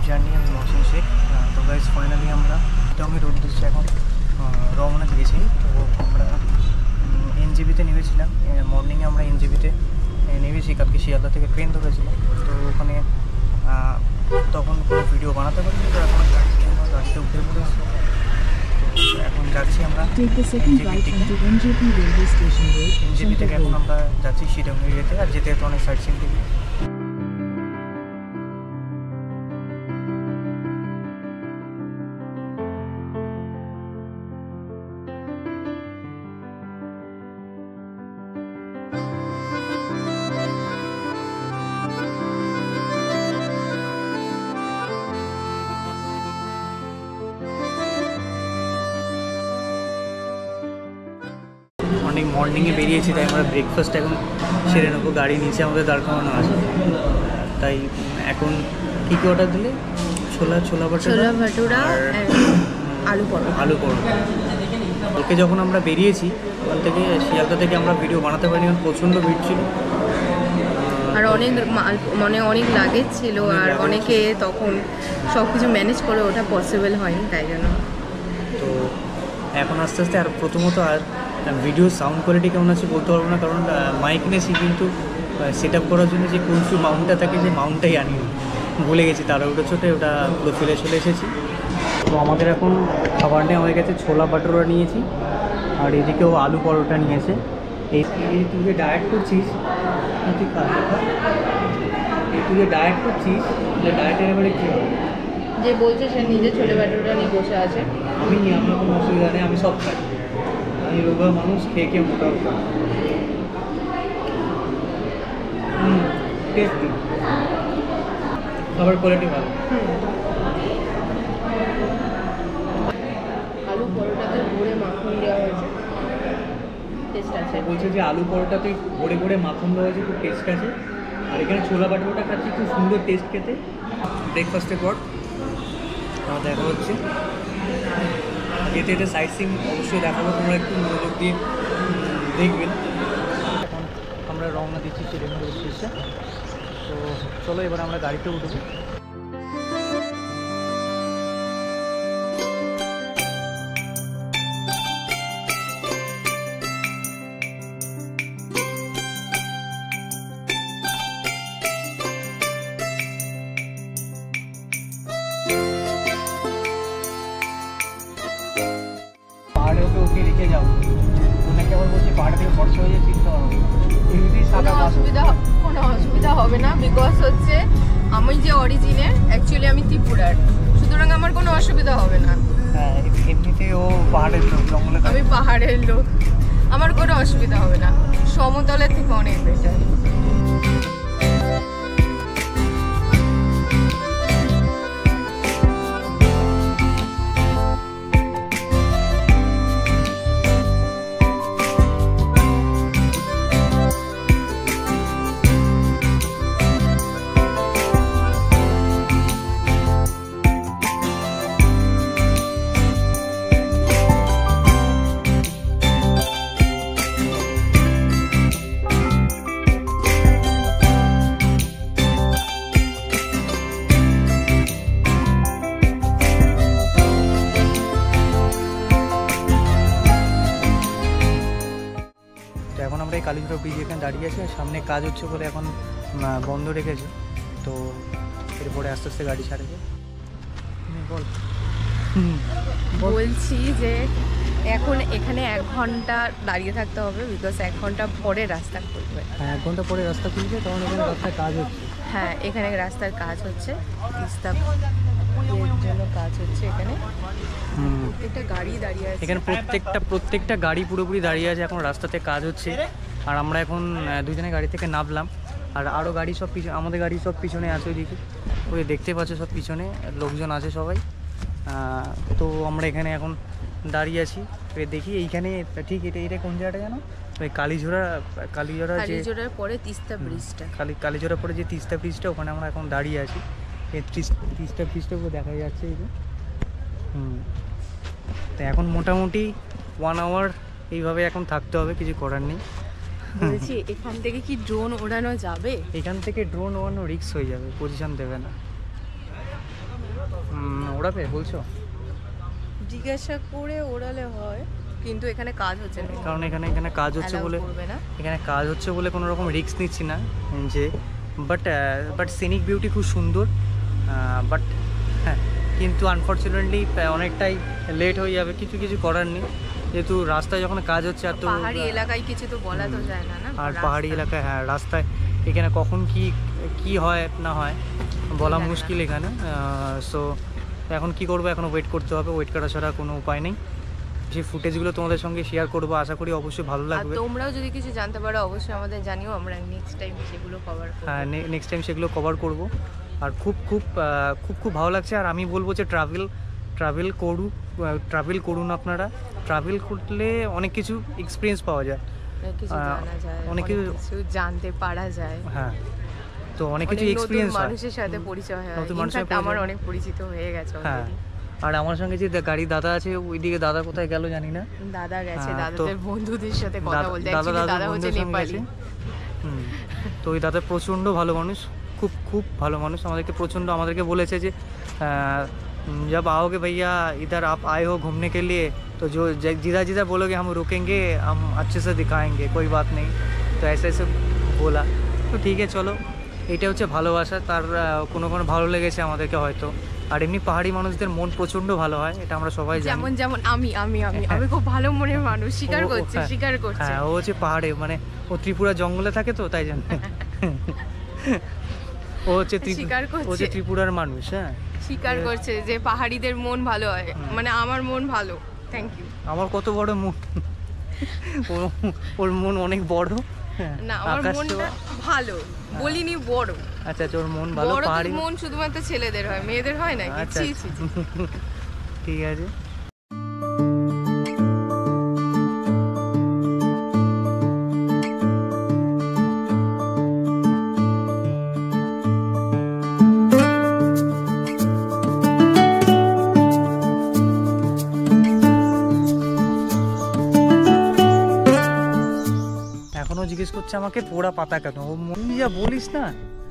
Journey. আমি মহসিন শেখ। তো guys finally আমরা টঙ্গীর উদ্দেশ্যে এখন রওনা দিয়েছি। তো আমরা এনজেপিতে নেমেছিলাম। মর্নিংয়ে আমরা এনজেপিতে নেমেছি, কালকে শিয়ালদা থেকে ট্রেন ধরেছিলাম। তো ওখানে তখন কোনো ভিডিও বানাতে পারিনি। তো এখন গাড়িতে উঠে পড়েছি। তো এখন যাচ্ছি আমরা এনজেপি থেকে এখন আমরা যাচ্ছি শিরোমণি যেতে, আর যেতে তো অনেক সাইট সিন দেখি। অনেক মর্নিংয়ে বেরিয়েছি, তাই আমরা ব্রেকফাস্ট এখন সেরে নেবো। গাড়ি নিচে আমাদের দাঁড় করানো আছে। তাই এখন কী কী অর্ডার দিলে? ছোলা ভাটুরা আর আলু পরোটা। ওকে যখন আমরা বেরিয়েছি ওখান থেকে শিয়ালদা থেকে আমরা ভিডিও বানাতে পারিনি, কারণ প্রচণ্ড ভিড় ছিল আর অনেক লাগেজ ছিল, আর অনেকে তখন সব কিছু ম্যানেজ করে ওঠা পসিবল হয়নি, তাই জন্য। তো এখন আস্তে আস্তে, আর প্রথমত আর ভিডিও সাউন্ড কোয়ালিটি কেমন আছে বলতে পারবো না, কারণ মাইক নিয়েছি, কিন্তু সেট আপ করার জন্য যে কুলফি মাউন্টটা থাকে, যে মাউন্টটাই আনিনি, ভুলে গেছি। তারা ওটা ওটা পুরো ফেলে চলে এসেছি। তো আমাদের এখন খাবার নেওয়া হয়ে গেছে। ছোলা ভাটুরা নিয়েছি, আর এদিকেও আলু পরোটা নিয়েছে। এই তুই যে ডায়েট করছিস, তুই যে ডায়েট করছিস, যে ডায়েটের এবারে কী হবে? যে বলছে সে নিজে ছোলা ভাটুরা নিয়ে বসে আছে। আমার কোনো অসুবিধা নেই, আমি সব খাই। আমি রোগা মানুষ, খেয়ে মোটা হতাম। টেস্টি, খাবার কোয়ালিটি ভালো। আলু পরোটাতে ভরে মাখন দেওয়া হয়েছে, টেস্ট আছে। বলছে যে আলু পরোটাতে ভরে ভরে মাখন দেওয়া হয়েছে, খুব টেস্ট আছে। আর এখানে ছোলা ভাটুরাটা খাচ্ছি, খুব সুন্দর টেস্ট খেতে। ব্রেকফাস্টের পর আমার দেখা হচ্ছে। যেতে সাইট সিন অবশ্যই দেখাবো, তোমরা একটু মনোযোগ দিয়ে দেখবেন। এখন আমরা রওনা দিচ্ছি শিরোমণি উদ্দেশ্যে। তো চলো এবার আমরা গাড়িতে উঠবো। পাহাড়ে ওকে রেখে যাবো, ওনাকে আবার বলছি পাহাড় থেকে খরচা হয়ে যায়, চিন্তা করো। কোনো অসুবিধা হবে না, বিকজ হচ্ছে আমি যে অরিজিনের, অ্যাকচুয়ালি আমি ত্রিপুরার, সুতরাং আমার কোনো অসুবিধা হবে না। হ্যাঁ, এমনিতে ও পাহাড়ের লোক, জঙ্গলে। আমি পাহাড়ের লোক, আমার কোনো অসুবিধা হবে না। সমতলের থেকে অনেক বেটার। এখন আমরা এই কালীঘাট ব্রিজ এখানে দাঁড়িয়ে আছি, আর সামনে কাজ হচ্ছে বলে এখন বন্ধ রেখেছে। তো এরপরে আস্তে আস্তে গাড়ি ছাড়বে। বলছি যে এখন এখানে 1 ঘন্টা দাঁড়িয়ে থাকতে হবে, বিকজ 1 ঘন্টা পরে রাস্তা খুলবে। হ্যাঁ, 1 ঘন্টা পরে রাস্তা খুলবে, কারণ এখানে রাস্তায় কাজ হচ্ছে। হ্যাঁ, এখানে রাস্তার কাজ হচ্ছে, তিস্তা জন্য কাজ হচ্ছে। এখানে প্রত্যেকটা গাড়ি দাঁড়িয়ে আছে, এখানে প্রত্যেকটা গাড়ি পুরোপুরি দাঁড়িয়ে আছে। এখন রাস্তাতে কাজ হচ্ছে, আর আমরা এখন দুজনে গাড়ি থেকে নামলাম। আর আরও গাড়ি সব পিছনে, আমাদের গাড়ি সব পিছনে আছে ওইদিকে, ওই দেখতে পাচ্ছ সব পিছনে লোকজন আছে সবাই। তো আমরা এখানে এখন দাঁড়িয়ে আছি। দেখি এইখানে ঠিক এটা কোন জায়গাটা জানো? ওই কালীজোড়ার পরে তিস্তা ব্রিজটা, কালীজোড়ার পরে যে তিস্তা ব্রিজটা, ওখানে আমরা এখন দাঁড়িয়ে আছি। এই তিস্তা ব্রিজটাও দেখা যাচ্ছে এই যে। তো এখন মোটামুটি 1 আওয়ার এইভাবে এখন থাকতে হবে, কিছু করার নেই। বলছি এখান থেকে কি ড্রোন ওড়ানো যাবে? এখান থেকে ড্রোন ওড়ানো রিস্ক হয়ে যাবে, পজিশন দেবে না। ওড়াবে বলছো? জিজ্ঞাসা করে ওড়ালে হয়, কিন্তু এখানে কাজ হচ্ছে না, কারণ এখানে কাজ হচ্ছে Allow বলে, করবে না। এখানে কাজ হচ্ছে বলে কোনো রকম রিস্ক নিচ্ছি না যে, বাট সিনিক বিউটি খুব সুন্দর, বাট হ্যাঁ কিন্তু আনফর্চুনেটলি অনেকটাই লেট হয়ে যাবে, কিছু করার নেই, যেহেতু রাস্তায় যখন কাজ হচ্ছে আর তো পাহাড়ি এলাকায় কিছু তো বলা তো যায় না, না আর রাস্তা। পাহাড়ি এলাকায় হ্যাঁ রাস্তায় এখানে কখন কি হয় না হয় বলা জানি না। মুশকিল এখানে। সো এখন কি করবো, এখন ওয়েট করতে হবে, ওয়েট করা ছাড়া কোনো উপায় নেই। সেই ফুটেজগুলো তোমাদের সঙ্গে শেয়ার করবো, আশা করি অবশ্যই ভালো আর লাগবে। তোমরাও যদি কিছু জানতে পারো অবশ্যই আমাদের জানিও, আমরা নেক্সট টাইম সেগুলো কভার করব। হ্যাঁ নেক্সট টাইম সেগুলো কভার করব। আর খুব ভালো লাগছে। আর আমি বলবো যে ট্রাভেল করুন আপনারা। ট্রাভেল করলে অনেক কিছু এক্সপিরিয়েন্স পাওয়া যায়, অনেক কিছু জানা যায়, অনেক অনেক কিছু- কিছু জানতে পারা যায়। হ্যাঁ তো অনেক কিছু অনেক নতুন এক্সপিরিয়েন্স হয়। মানুষের সাথে পরিচয় হয়, নতুন মানুষের ইনফ্যাক্ট পরিচয়- আমার অনেক পরিচিত হয়ে গেছে হ্যাঁ already। আর আমার সঙ্গে যে গাড়ির দাদা আছে, ওইদিকে দাদা কোথায় গেল জানি না। দাদা গেছে হ্যাঁ, দাদাদের তো বন্ধুদের সাথে কথা বলতে, দাদার অ্যাকচুয়ালি দাদা হচ্ছে বন্ধুর সঙ্গে নেপালি। গেছে। তো ওই দাদা প্রচণ্ড ভালো মানুষ, খুব ভালো মানুষ। আমাদেরকে বলেছে যে जब आओगे भैया इधर आप आए हो घूमने के लिए तो जो जिधर बोलोगे हम रुकेंगे, हम अच्छे से दिखाएंगे, कोई बात नहीं। तो ऐसे बोला। তো ঠিক আছে চলো, এটা হচ্ছে ভালোবাসা। তার কোনো ভালো লেগেছে আমাদেরকে হয়তো। আর এমনি পাহাড়ি মানুষদের মন প্রচণ্ড ভালো হয়, এটা আমরা সবাই জানি। যেমন আমি খুব ভালো মনের মানুষ, স্বীকার করছে হ্যাঁ, স্বীকার করছে। হ্যাঁ ও হচ্ছে পাহাড়ে, মানে ও ত্রিপুরা জঙ্গলে থাকে তো তাই জন্য ও হচ্ছে স্বীকার করছে। ও হচ্ছে ত্রিপুরার মানুষ। হ্যাঁ স্বীকার করছে যে পাহাড়িদের মন ভালো হয়, মানে আমার মন ভালো। Thank you. আমার কত বড় মন, ওর মন অনেক বড়। হ্যাঁ, না আমার আকাশ মনটা ছোঁয়া। ভালো, বলিনি বড়। আচ্ছা ওর মন ভালো, বড় পাহাড়ি মন শুধুমাত্র ছেলেদের হয়, মেয়েদের হয় না। আচ্ছা ছি ছি ছি। ঠিক আছে। এখনো জিজ্ঞেস করছে আমাকে পোড়া পাতা কেন। ও মন যা বলিস না,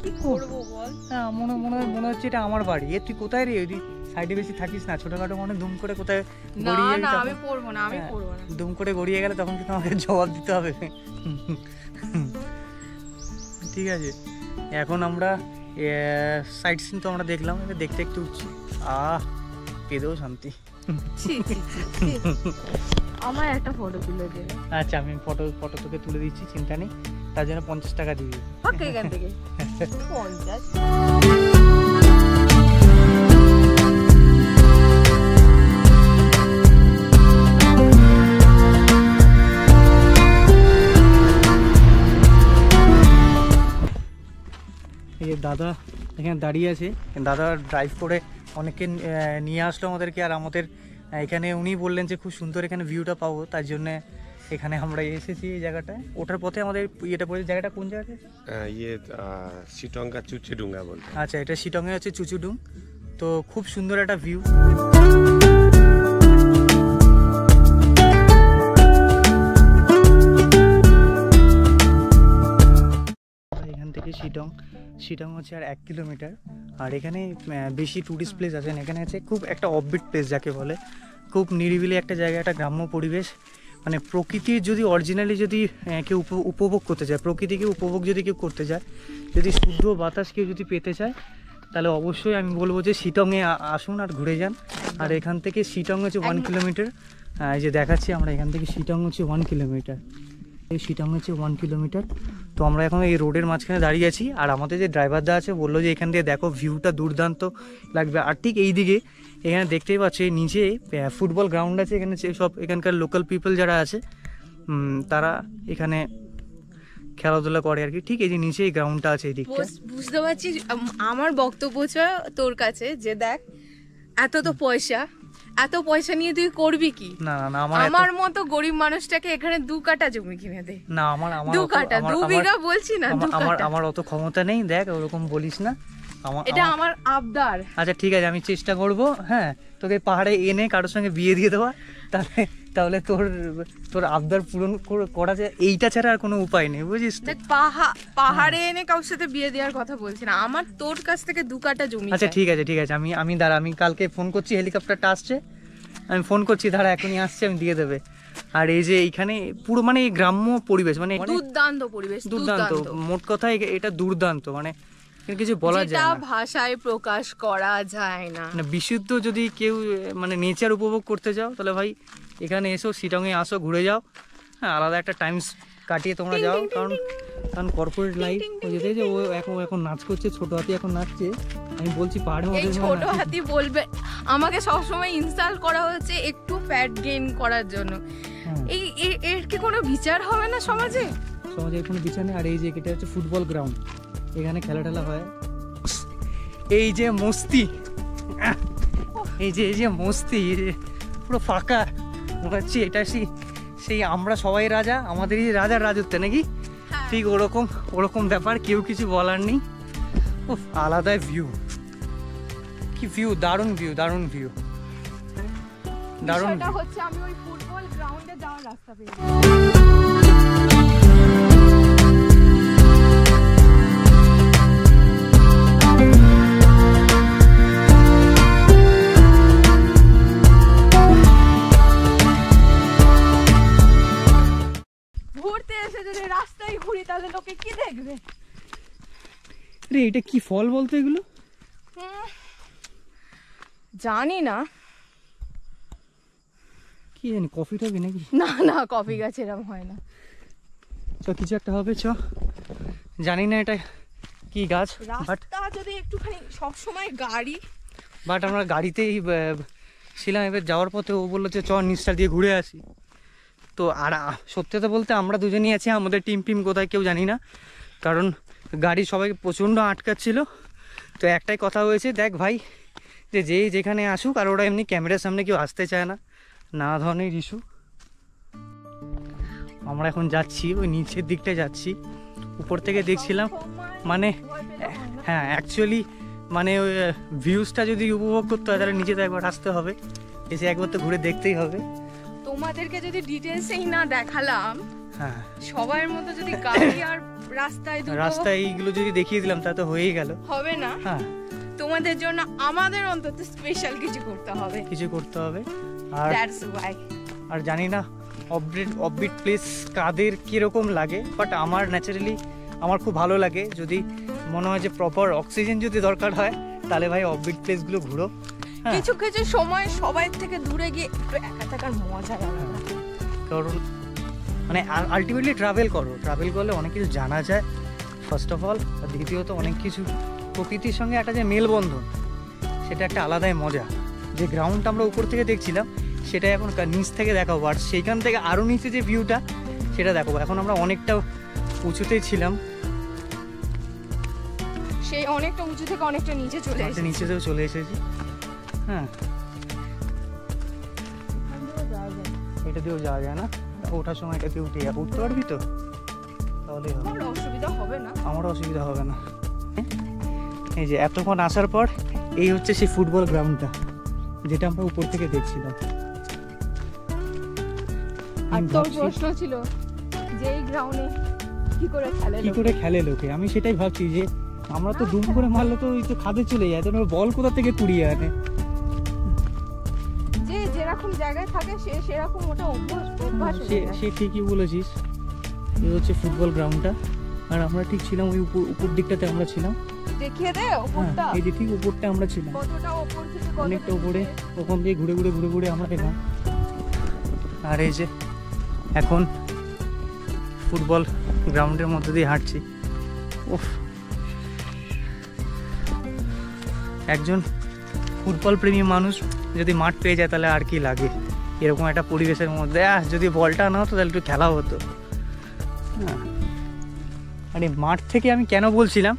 কি করবো বল? হ্যাঁ মনে হচ্ছে এটা আমার বাড়ি। তুই কোথায় রে? ওই সাইডে বেশি থাকিস না, ছোটখাটো মানে দুম করে কোথায় না গড়িয়ে না তখন- আমি পড়বো না, আমি হ্যাঁ, পড়বো না। দুম করে গড়িয়ে গেলে তখন কিন্তু আমাকে জবাব দিতে হবে। ঠিক আছে, এখন আমরা সাইট সিন তো আমরা দেখলাম, এবার দেখতে একটু উঠছি। পেদেও শান্তি। ছি ছি ছি ছি। আমার একটা ফটো তুলে দেবে। আচ্ছা আমি ফটো তোকে তুলে দিচ্ছি, চিন্তা নেই। তার জন্য 50 টাকা দিবি। ওকে এখান থেকে 50। এই যে দাদা এখানে দাঁড়িয়ে আছে, দাদা ড্রাইভ করে অনেককে নিয়ে আসলো আমাদেরকে। আর আমাদের এখানে উনি বললেন যে খুব সুন্দর এখানে ভিউটা পাবো, তার জন্য এখানে আমরা এসেছি। এই জায়গাটায় ওঠার পথে আমাদের ইয়েটা পড়ে। জায়গাটা কোন জায়গাটা? ये शिटों का चुचुडुंगा बोलते हैं। আচ্ছা এটা শিটংয়ে হচ্ছে চুচুডুং। তো খুব সুন্দর একটা ভিউ। এখান থেকে শিটং হচ্ছে আর 1 কিলোমিটার। আর এখানে বেশি টুরিস্ট প্লেস আছেন। এখানে আছে খুব একটা অফবিট প্লেস যাকে বলে, খুব নিরিবিলি একটা জায়গা, একটা গ্রাম্য পরিবেশ। মানে প্রকৃতির যদি অরিজিনালি যদি কেউ উপভোগ করতে চায়, প্রকৃতিকে উপভোগ যদি কেউ করতে চায়, যদি শুদ্ধ বাতাস কেউ যদি পেতে চায়, তাহলে অবশ্যই আমি বলবো যে শিটংয়ে আসুন আর ঘুরে যান। আর এখান থেকে শিটং হচ্ছে 1 কিলোমিটার। এই যে দেখাচ্ছি আমরা, এখান থেকে শিটং হচ্ছে 1 কিলোমিটার। এই শিটং হচ্ছে 1 কিলোমিটার। তো আমরা এখন এই রোডের মাঝখানে দাঁড়িয়ে আছি। আর আমাদের যে ড্রাইভারদা আছে বললো যে এখান দিয়ে দেখো ভিউটা দুর্দান্ত লাগবে। আর ঠিক এই দিকে এখানে দেখতেই পাচ্ছি নিচে ফুটবল গ্রাউন্ড আছে। এখানে সব এখানকার লোকাল পিপল যারা আছে তারা এখানে খেলাধুলা করে আর কি। ঠিক এই যে নিচে এই গ্রাউন্ডটা আছে এই দিকটা। বুঝতে পারছিস আমার বক্তব্য তোর কাছে, যে দেখ এত পয়সা নিয়ে তুই করবি কি? না আমার মতো গরিব মানুষটাকে এখানে 2 কাঠা জমি কিনে দে। না আমার 2 কাঠা, 2 বিঘা বলছি না, 2 কাঠা। আমার অত ক্ষমতা নেই, দেখ ওরকম বলিস না। এটা আমার আবদার। আচ্ছা ঠিক আছে, আমি চেষ্টা করব। হ্যাঁ তোকে পাহাড়ে এনে কারোর সঙ্গে বিয়ে দিয়ে দেওয়া। তাহলে তাহলে তোর তোর আবদার পূরণ করা যায়, এইটা ছাড়া আর কোনো উপায় নেই, বুঝিস তো? দেখ পাহাড়ে এনে কারোর সাথে বিয়ে দেওয়ার কথা বলছি না, আমার তোর কাছ থেকে 2 কাঠা জমি আচ্ছা চাই। ঠিক আছে আমি দাঁড়া, আমি কালকে ফোন করছি, হেলিকপ্টারটা আসছে, আমি ফোন করছি, দাঁড়া এখনই আসছে, আমি দিয়ে দেবে। আর এই যে এইখানে পুরো মানে এই গ্রাম্য পরিবেশ, মানে দুর্দান্ত পরিবেশ, দুর্দান্ত, মোট কথা এটা দুর্দান্ত, মানে কিছু বলা যায় যেটা না, ভাষায় প্রকাশ করা যায় না। মানে বিশুদ্ধ যদি কেউ মানে নেচার উপভোগ করতে যাও তাহলে ভাই এখানে এসো, শিলংয়ে আসো, ঘুরে যাও। হ্যাঁ, আলাদা একটা টাইম কাটিয়ে তোমরা যাও, কারণ কর্পোরেট লাইফ যেতে যে ও এখন নাচ করছে, ছোট হাতি এখন নাচছে, আমি বলছি পাহাড়ের এই মধ্যে ছোট হাতি বলবে আমাকে সবসময় ইনসাল্ট করা হচ্ছে একটু ফ্যাট গেইন করার জন্য। এই এর কি কোনো বিচার হবে না সমাজে? সমাজের কোনো বিচার নেই। আর এই যে এটা হচ্ছে ফুটবল গ্রাউন্ড, এখানে খেলা টেলা হয়, এই যে মস্তি, এই যে মস্তি, পুরো ফাঁকা, মনে হচ্ছে এটা সেই আমরা সবাই রাজা, আমাদেরই রাজার রাজত্ব নাকি, ঠিক ওরকম ব্যাপার, কেউ কিছু বলার নেই। ও আলাদা ভিউ, কি ভিউ, দারুণ ভিউ। বিষয়টা হচ্ছে আমি ওই ফুটবল গ্রাউন্ডে যাওয়ার রাস্তা পেয়েছি। ঘুরতে এসে যদি রাস্তায় ঘুরি তাহলে লোকে কি দেখবে? রে এটা কি ফল বলতো এগুলো? জানি না, কি জানি, কফি টফি নাকি? না কফি গাছ এরকম হয় না। চ কিছু একটা হবে, চ, জানি না এটা কি গাছ, রাস্তা যদি একটুখানি সবসময় গাড়ি, বাট আমরা গাড়িতেই ছিলাম, এবার যাওয়ার পথে ও বললো যে চ নিচটা দিয়ে ঘুরে আসি। তো আর সত্যি কথা বলতে আমরা দুজনেই আছি, আমাদের টিম কোথায় কেউ জানি না, কারণ গাড়ি সবাই প্রচণ্ড আটকাচ্ছিল। তো একটাই কথা হয়েছে, দেখ ভাই, যে যেখানে আসুক, আর ওরা এমনি ক্যামেরার সামনে কেউ আসতে চায় না, নানা ধরনের ইস্যু। আমরা এখন যাচ্ছি ওই নিচের দিকটায় যাচ্ছি, উপর থেকে দেখছিলাম, মানে হ্যাঁ অ্যাকচুয়ালি মানে ওই ভিউজটা যদি উপভোগ করতে হয় তাহলে নিচে তো একবার আসতে হবে, এসে একবার তো ঘুরে দেখতেই হবে। তোমাদেরকে যদি ডিটেলসেই না দেখালাম, হ্যাঁ সবার মতো যদি গাড়ি আর রাস্তায় এইগুলো যদি দেখিয়ে দিলাম তা তো হয়েই গেল, হবে না। হ্যাঁ, তোমাদের জন্য আমাদের অন্তত স্পেশাল কিছু করতে হবে। আর দ্যাটস ওয়াই। আর জানি না অফবিট প্লেস কাদের কীরকম লাগে, বাট আমার ন্যাচারালি আমার খুব ভালো লাগে। যদি মনে হয় যে প্রপার অক্সিজেন যদি দরকার হয় তাহলে ভাই অফবিট প্লেসগুলো ঘুরো। হ্যাঁ, কিছু সময় সবাই থেকে দূরে গিয়ে একটু একা থাকার মজা লাগে, কারণ মানে আলটিমেটলি ট্রাভেল করলে অনেক কিছু জানা যায় ফার্স্ট অফ অল, আর দ্বিতীয়ত অনেক কিছু প্রকৃতির সঙ্গে একটা যে মেলবন্ধন, সেটা একটা আলাদাই মজা। যে গ্রাউন্ডটা আমরা উপর থেকে দেখছিলাম সেটা এখন নিচ থেকে দেখাবো, আর সেইখান থেকে আরও নিচে যে ভিউটা সেটা দেখাবো। এখন আমরা অনেকটা উঁচুতেই ছিলাম, সেই অনেকটা উঁচু থেকে অনেকটা নিচেতেও চলে এসেছি। হ্যাঁ, এটা দিয়েও যাওয়া যায় না, ওঠার সময় এটা দিয়ে উঠতে পারবি তো, তাহলে আমার অসুবিধা হবে না। আমারও অসুবিধা হবে না। এই যে এতক্ষণ আসার পর এই হচ্ছে সেই ফুটবল গ্রাউন্ডটা যেটা আমরা উপর থেকে দেখছিলাম। আর তোর প্রশ্ন ছিল যে এই গ্রাউন্ডে কি করে খেলে লোকে, আমি সেটাই ভাবছি যে আমরা তো দুম করে মারলে তো ওই তো খাদে চলে যায়, তো বল কোথা থেকে কুড়িয়ে আনে। যে যেরকম জায়গায় থাকে সে সেরকম ওটা অভ্যাস সে ঠিকই বলেছিস। এই হচ্ছে ফুটবল গ্রাউন্ডটা, আর আমরা ঠিক ছিলাম ওই উপর দিকটাতে আমরা ছিলাম। দেখিয়ে দে উপরটা, এই যে ঠিক উপরটা আমরা ছিলাম, কতটা উপর থেকে অনেকটা উপরে, ওখান দিয়ে ঘুরে আমরা এলাম। আর এই যে এখন ফুটবল গ্রাউন্ডের মধ্যে দিয়ে হাঁটছি। উফ, একজন ফুটবল প্রেমী মানুষ যদি মাঠ পেয়ে যায় তাহলে আর কি লাগে এরকম একটা পরিবেশের মধ্যে। যদি বলটা না হতো তাহলে একটু খেলা হতো। আর এই মাঠ থেকে আমি কেন বলছিলাম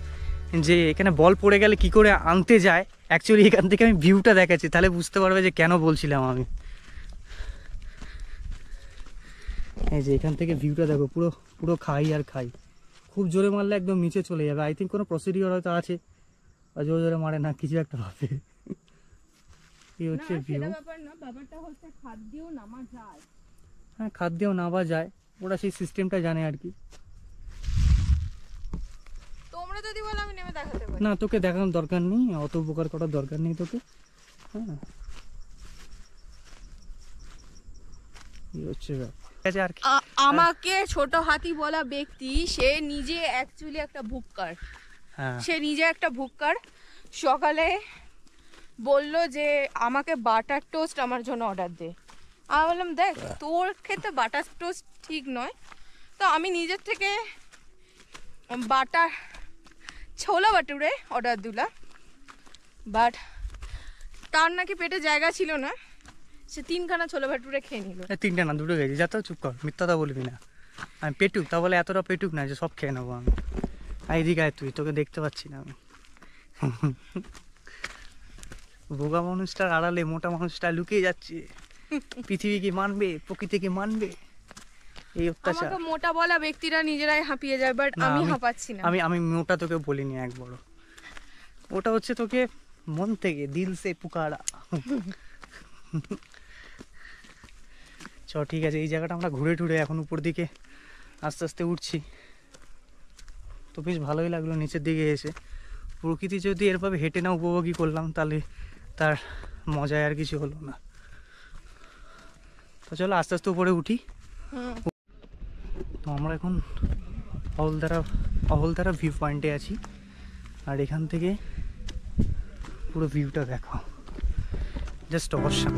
যে এখানে বল পড়ে গেলে কি করে আনতে যায়, অ্যাকচুয়ালি এখান থেকে আমি ভিউটা দেখাচ্ছি, তাহলে বুঝতে পারবে যে কেন বলছিলাম আমি। এই যে এখান থেকে ভিউটা দেখো, পুরো খাই আর খাই, খুব জোরে মারলে একদম নিচে চলে যাবে। আই থিঙ্ক কোনো প্রসিডিওর হয়তো আছে, জোরে জোরে মারে না, কিছু একটা ভাবে। এই হচ্ছে ভিউ। ব্যাপার না, ব্যাপারটা হচ্ছে খাদ্যও নামা যায়। হ্যাঁ, খাদ্যেও নামা যায়, ওরা সেই সিস্টেমটা জানে আর কি। তোমরা যদি বলো আমি নেমে দেখাতে পারি। না, তোকে দেখানোর দরকার নেই, অত উপকার করার দরকার নেই তোকে। হ্যাঁ, এই হচ্ছে ব্যাপার। আর কি, আমাকে ছোট হাতি বলা ব্যক্তি, সে নিজে অ্যাকচুয়ালি একটা ভুক্কার। হ্যাঁ সে নিজে একটা ভুক্কার। সকালে বলল যে আমাকে বাটার টোস্ট আমার জন্য অর্ডার দে। আমি বললাম দেখ তোর ক্ষেত্রে বাটার টোস্ট ঠিক নয়, তো আমি নিজের থেকে বাটার ছোলা বাটুরে অর্ডার দিলাম। বাট তার নাকি পেটে জায়গা ছিল না, সে 3খানা ছোলা ভাটুরে খেয়ে নিল। 3টা না, 2টো গেছি। যাতে চুপ কর, মিথ্যাটা বলবি না। আমি পেটুক, তা বলে এতটা পেটুক না যে সব খেয়ে নেবো আমি। এইদিকে আয় তুই, তোকে দেখতে পাচ্ছি না আমি। বোকা মানুষটার আড়ালে মোটা মানুষটা লুকিয়ে যাচ্ছে। পৃথিবী কি মানবে, প্রকৃতি কি মানবে এই অত্যাচার? আমাকে মোটা বলা ব্যক্তিরা নিজেরাই হাঁপিয়ে যায়, বাট না, আমি হাঁপাচ্ছি না। আমি মোটা তোকে বলিনি একবারও। ওটা হচ্ছে তোকে মন থেকে, দিল সে পুকারা। চ ঠিক আছে, এই জায়গাটা আমরা ঘুরে টুরে এখন উপর দিকে আস্তে আস্তে উঠছি। তো বেশ ভালোই লাগলো নিচের দিকে এসে। প্রকৃতি যদি এরভাবে হেঁটে না উপভোগই করলাম, তাহলে তার মজায় আর কিছু হলো না। তো চলো আস্তে আস্তে উপরে উঠি। তো আমরা এখন অহলদারা ভিউ পয়েন্টে আছি, আর এখান থেকে পুরো ভিউটা দেখো, জাস্ট অবশ্যই।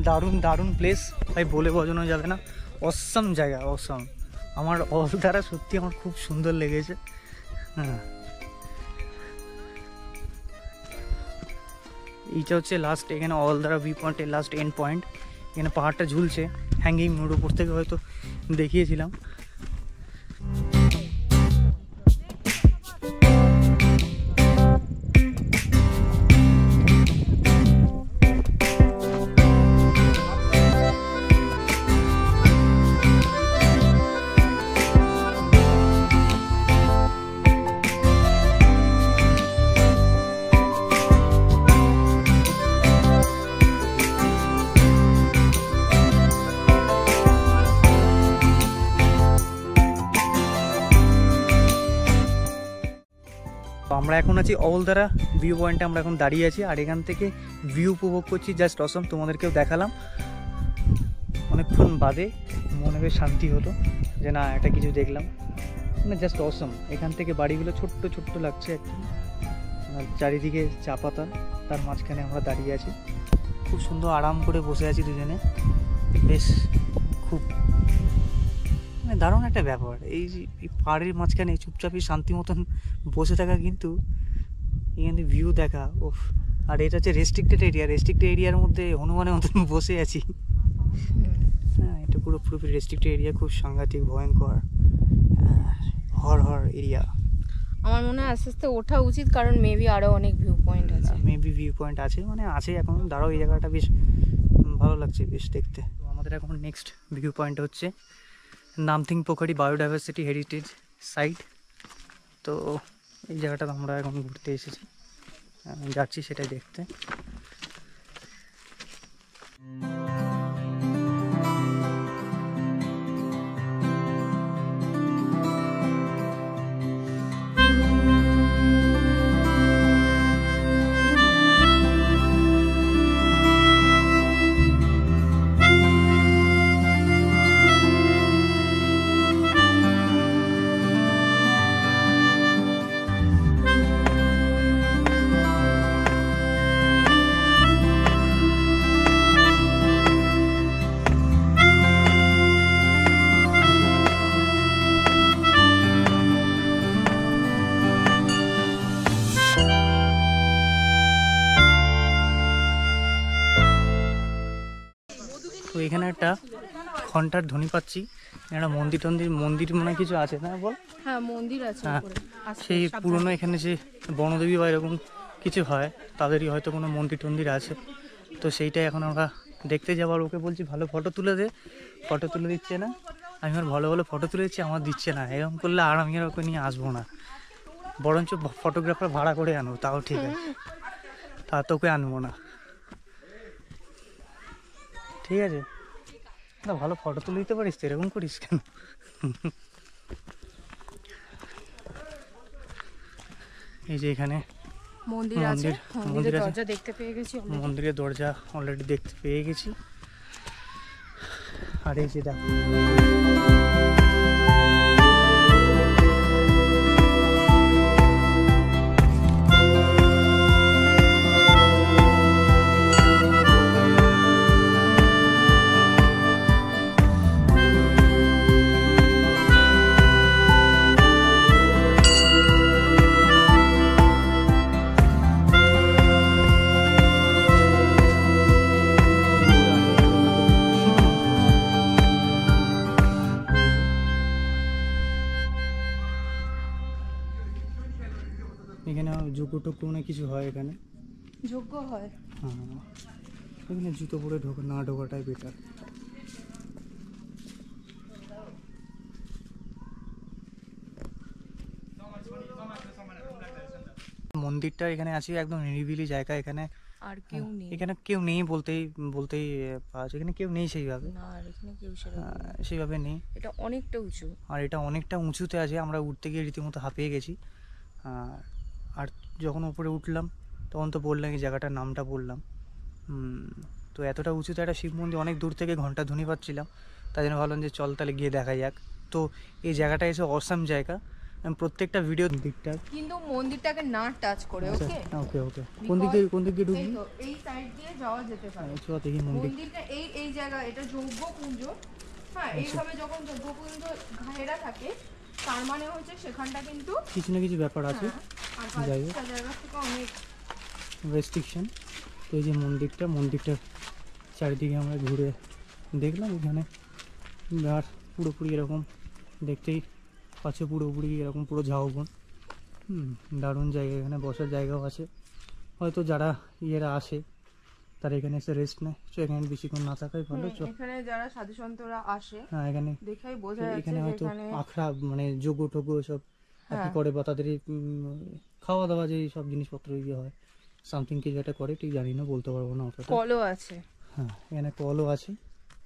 দারুণ দারুণ প্লেস ভাই, বলে বোঝানো যাবে না। অসম জায়গা, অসম। আমার অলদারা সত্যি আমার খুব সুন্দর লেগেছে। হ্যাঁ, এইটা হচ্ছে লাস্ট, এখানে অলদারা ভিউ পয়েন্টের লাস্ট এন্ড পয়েন্ট। এখানে পাহাড়টা ঝুলছে হ্যাঙ্গিং মোড, উপর থেকে হয়তো দেখিয়েছিলাম। তো আমরা এখন আছি অলদারা ভিউ পয়েন্টে, আমরা এখন দাঁড়িয়ে আছি, আর এখান থেকে ভিউ উপভোগ করছি, জাস্ট অসম। তোমাদেরকেও দেখালাম অনেকক্ষণ বাদে, মনে বেশ শান্তি হলো যে না একটা কিছু দেখলাম, মানে জাস্ট অসম। এখান থেকে বাড়িগুলো ছোট্ট ছোট্ট লাগছে একদম, আর চারিদিকে চা পাতা, তার মাঝখানে আমরা দাঁড়িয়ে আছি, খুব সুন্দর আরাম করে বসে আছি দুজনে। বেশ খুব মানে দারুণ একটা ব্যাপার, এই পাহাড়ের মাঝখানে চুপচাপই শান্তি মতন বসে থাকা, কিন্তু এখানে ভিউ দেখা। ওফ, আর এটা হচ্ছে রেস্ট্রিক্টেড এরিয়ার মধ্যে হনুমানের মতন বসে আছি। হ্যাঁ, এটা পুরোপুরি রেস্ট্রিক্টেড এরিয়া, খুব সাংঘাতিক ভয়ঙ্কর হর এরিয়া। আমার মনে হয় আস্তে আস্তে ওঠা উচিত, কারণ মেবি আরো অনেক ভিউ পয়েন্ট আছে। ভিউ পয়েন্ট আছে, মানে আছে এখন। দাঁড়াও, এই জায়গাটা বেশ ভালো লাগছে বেশ দেখতে। তো আমাদের এখন নেক্সট ভিউ পয়েন্ট হচ্ছে Namthing Pokhari biodiversity heritage site. তো এই জায়গাটা আমরা এখন ঘুরতে এসেছি, যাচ্ছি সেটাই দেখতে। ঘন্টার ধ্বনি পাচ্ছি। একটা মন্দির মনে হয় কিছু আছে না বল? হ্যাঁ মন্দির আছে হ্যাঁ, উপরে। আস্তে সেই সাবধানে। পুরনো এখানে যে বনদেবী বা এরকম কিছু হয়, তাদেরই হয়তো কোনো মন্দির আছে। তো সেইটাই এখন আমরা দেখতে যাবো। আর ওকে বলছি ভালো ফটো তুলে দে, ফটো তুলে দিচ্ছে না। আমি আর ভালো ভালো ফটো তুলে দিচ্ছি, আমার দিচ্ছে না। এরকম করলে আর আমি আর ওকে নিয়ে আসবো না, বরঞ্চ ফটোগ্রাফার ভাড়া করে আনবো, তাও ঠিক আছে। তা তোকে আনবো না, ঠিক আছে না? ভালো ফটো তুলে দিতে পারিস তো, এরকম করিস কেন? এই যে এখানে মন্দির আছে, মন্দির মন্দিরের আছে। দরজা দেখতে পেয়ে গেছি already। মন্দিরের দরজা অলরেডি দেখতে পেয়ে গেছি। আর এই যে দেখো, এখানে যোগ্য টোগ্য না কিছু হয় এখানে। যোগ্য হয়। হ্যাঁ, এখানে জুতো পরে না ঢোকাটাই বেটার। মন্দিরটা এখানে আছে একদম নিরিবিলি জায়গা। এখানে আর কেউ নেই। এখানে কেউ নেই বলতেই পাওয়া যায়। এখানে কেউ নেই সেইভাবে, না আর এখানে কেউ সেরকম নেই। সেইভাবে নেই। এটা অনেকটা উঁচু। আর এটা অনেকটা উঁচুতে আছে, আমরা উঠতে গিয়ে রীতিমতো হাঁপিয়ে গেছি। আর যখন উপরে উঠলাম তখন তো বললাম, এই জায়গাটার নামটা বললাম। তো এতটা উঁচুতে একটা শিব মন্দির, অনেক দূর থেকে ঘন্টা ধ্বনি পাচ্ছিলাম, তাই জন্য ভাবলাম যে চল তাহলে গিয়ে দেখা যাক। তো এই জায়গাটা এসে অসাম জায়গা। আমি প্রত্যেকটা ভিডিও দিকটা কিন্তু মন্দিরটাকে না টাচ করে, ওকে? ওকে ওকে। কোন দিক দিয়ে ঢুকবি? এই সাইড দিয়ে যাওয়া যেতে পারে। চল দেখি মন্দির। মন্দিরটা এই জায়গা, এটা যজ্ঞকুঞ্জ। হ্যাঁ, এইভাবে যখন যজ্ঞকুঞ্জ ঘেরা থাকে, তার মানে হচ্ছে সেখানটা কিন্তু কিছু না কিছু ব্যাপার আছে, আর যাই হোক। পাঁচটা জায়গা থেকে অনেক রেস্ট্রিকশন। তো এই যে মন্দিরটার চারিদিকে আমরা ঘুরে দেখলাম। এখানে আর পুরোপুরি এরকম দেখতেই পাচ্ছে, পুরোপুরি এরকম পুরো ঝাউবন। দারুণ জায়গা, এখানে বসার জায়গাও আছে। হয়তো যারা ইয়েরা আসে তারা এখানে এসে রেস্ট নেয়। তো এখানে বেশিক্ষণ না থাকাই ভালো। এখানে যারা সাধু সন্তরা আসে, হ্যাঁ, এখানে দেখেই বোঝা যাচ্ছে এখানে যে হয়তো এখানে আখড়া মানে যোগ্য টোগ্য সব আর কি করে, বা তাদের খাওয়া দাওয়া যে সব জিনিসপত্র ইয়ে হয়, সামথিং কিছু একটা করে, ঠিক জানি না, বলতে পারবো না অতটা। কলও আছে। হ্যাঁ, এখানে কলও আছে।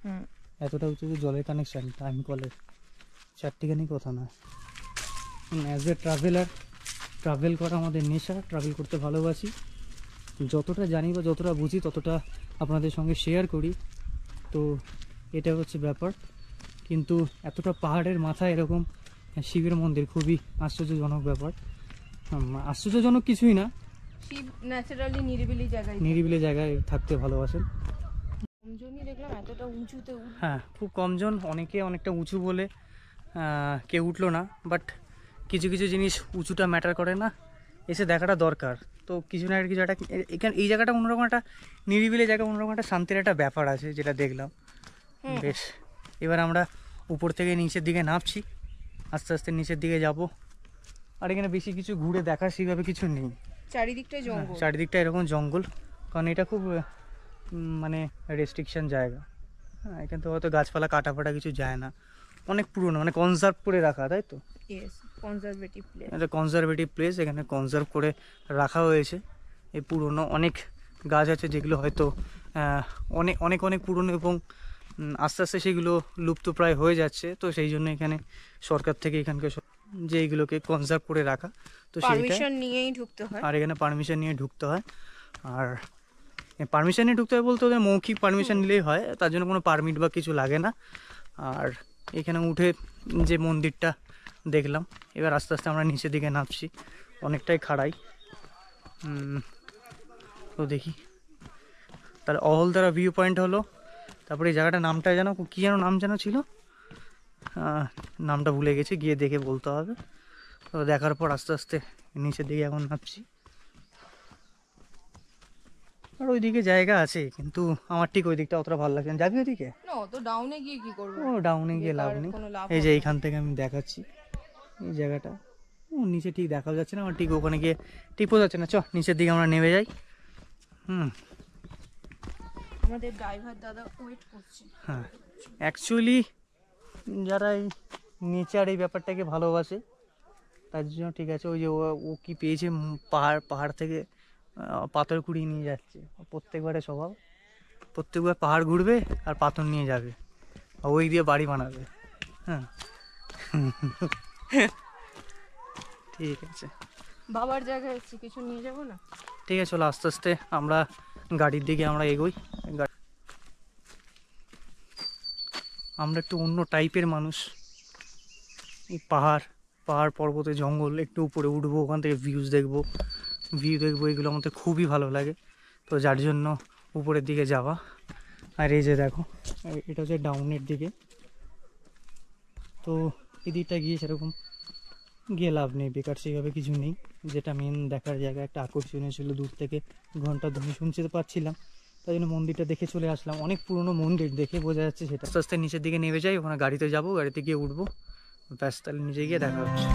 হুম, এতটা হচ্ছে যে জলের কানেকশান, টাইম কলের চারটিখানি কথা না। অ্যাজ এ ট্রাভেল করা আমাদের নেশা, ট্রাভেল করতে ভালোবাসি। যতটা জানি বা যতটা বুঝি ততটা আপনাদের সঙ্গে শেয়ার করি। তো এটা হচ্ছে ব্যাপার। কিন্তু এতটা পাহাড়ের মাথায় এরকম শিবের মন্দির খুবই আশ্চর্যজনক ব্যাপার। আশ্চর্যজনক কিছুই না, শিব ন্যাচারালি নিরিবিলি জায়গায় থাকতে ভালোবাসেন। কমজনই দেখলাম এতটা উঁচুতে হ্যাঁ, খুব কমজন। অনেকে অনেকটা উঁচু বলে কেউ উঠলো না। বাট কিছু কিছু জিনিস উঁচুটা ম্যাটার করে না, এসে দেখাটা দরকার। তো কিছু না কিছু একটা এখানে এই জায়গাটা অন্যরকম একটা নিরিবিলি জায়গা, অন্যরকম একটা শান্তির একটা ব্যাপার আছে, যেটা দেখলাম। বেশ, এবার আমরা উপর থেকে নিচের দিকে নামছি, আস্তে আস্তে নিচের দিকে যাব। আর এখানে বেশি কিছু ঘুরে দেখার সেইভাবে কিছু নেই। চারিদিকটাই জঙ্গল। চারিদিকটা এরকম জঙ্গল, কারণ এটা খুব মানে রেস্ট্রিকশন জায়গা। হ্যাঁ, এখান থেকে হয়তো গাছপালা কাটা ফাটা কিছু যায় না। অনেক পুরনো, মানে কনজার্ভ করে রাখা, তাই তো? Yes, conservative place. এটা কনজারভেটিভ প্লেস, এখানে কনজার্ভ করে রাখা হয়েছে। এই পুরনো অনেক গাছ আছে যেগুলো হয়তো অনেক অনেক অনেক পুরনো, এবং আস্তে আস্তে সেগুলো লুপ্তপ্রায় হয়ে যাচ্ছে। তো সেই জন্য এখানে সরকার থেকে এখানকার যে এইগুলোকে কনজার্ভ করে রাখা, তো সেইটা পারমিশন নিয়েই ঢুকতে হয়। আর এখানে পারমিশন নিয়ে ঢুকতে হয়। আর পারমিশন নিয়ে ঢুকতে হয় বলতে ওদের মৌখিক পারমিশন নিলেই হয়, তার জন্য কোনো পারমিট বা কিছু লাগে না। আর এখানে উঠে যে মন্দিরটা দেখলাম, এবার আস্তে আস্তে আমরা নিচের দিকে নামছি, অনেকটাই খাড়াই। তো দেখি, তাহলে অহলদারা ভিউ পয়েন্ট হলো। তারপরে এই জায়গাটার নামটা যেন কী যেন নাম যেন ছিল, নামটা ভুলে গেছি, গিয়ে দেখে বলতে হবে। তো দেখার পর আস্তে আস্তে নিচের দিকে এখন নামছি। আর ওইদিকে জায়গা আছে, কিন্তু আমার ঠিক ওই দিকটা অতটা ভালো লাগছে না। যাবি ওইদিকে? না অত ডাউনে গিয়ে কি করবো? ও ডাউনে গিয়ে লাভ বেকার নেই। কোনো লাভ এই যে হবে না। এইখান থেকে আমি দেখাচ্ছি এই জায়গাটা, ও নিচে ঠিক দেখা যাচ্ছে না, আমার ঠিক ওখানে গিয়ে ঠিক বোঝা যাচ্ছে না। চ নিচের দিকে আমরা নেমে যাই। আমাদের ড্রাইভার দাদা ওয়েট করছে। হ্যাঁ, অ্যাকচুয়ালি যারা এই নেচার এই ব্যাপারটাকে ভালোবাসে তার জন্য ঠিক আছে। ওই যে ও কি পেয়েছে, পাহাড় থেকে পাথর কুড়িয়ে নিয়ে যাচ্ছে প্রত্যেকবারে স্বভাব। প্রত্যেকবার পাহাড় ঘুরবে আর পাথর নিয়ে যাবে, আর ওই দিয়ে বাড়ি বানাবে। হ্যাঁ ঠিক আছে, বাবার জায়গায় এসেছি, কিছু নিয়ে যাবো না? ঠিক আছে, চলো আস্তে আস্তে আমরা গাড়ির দিকে আমরা এগোই। আমরা একটু অন্য টাইপের মানুষ। এই পাহাড় পর্বতে জঙ্গল, একটু উপরে উঠবো, ওখান থেকে ভিউ দেখবো, এগুলো আমাদের খুবই ভালো লাগে। তো যার জন্য উপরের দিকে যাওয়া। আর এই যে দেখো, এটা হচ্ছে ডাউনের দিকে। তো এদিকটা গিয়ে সেরকম গিয়ে লাভ নেই, বেকার সেভাবে কিছু নেই। যেটা মেন দেখার জায়গা, একটা আকর্ষণীয় ছিল, দূর থেকে ঘন্টা ধ্বনি শুনতে পাচ্ছিলাম, তাই জন্য মন্দিরটা দেখে চলে আসলাম। অনেক পুরনো মন্দির, দেখে বোঝা যাচ্ছে সেটা। আস্তে আস্তে নিচের দিকে নেমে যাই, ওখানে গাড়িতে যাবো, গাড়িতে গিয়ে উঠবো, ব্যাস তাহলে নিচে গিয়ে দেখা হচ্ছে।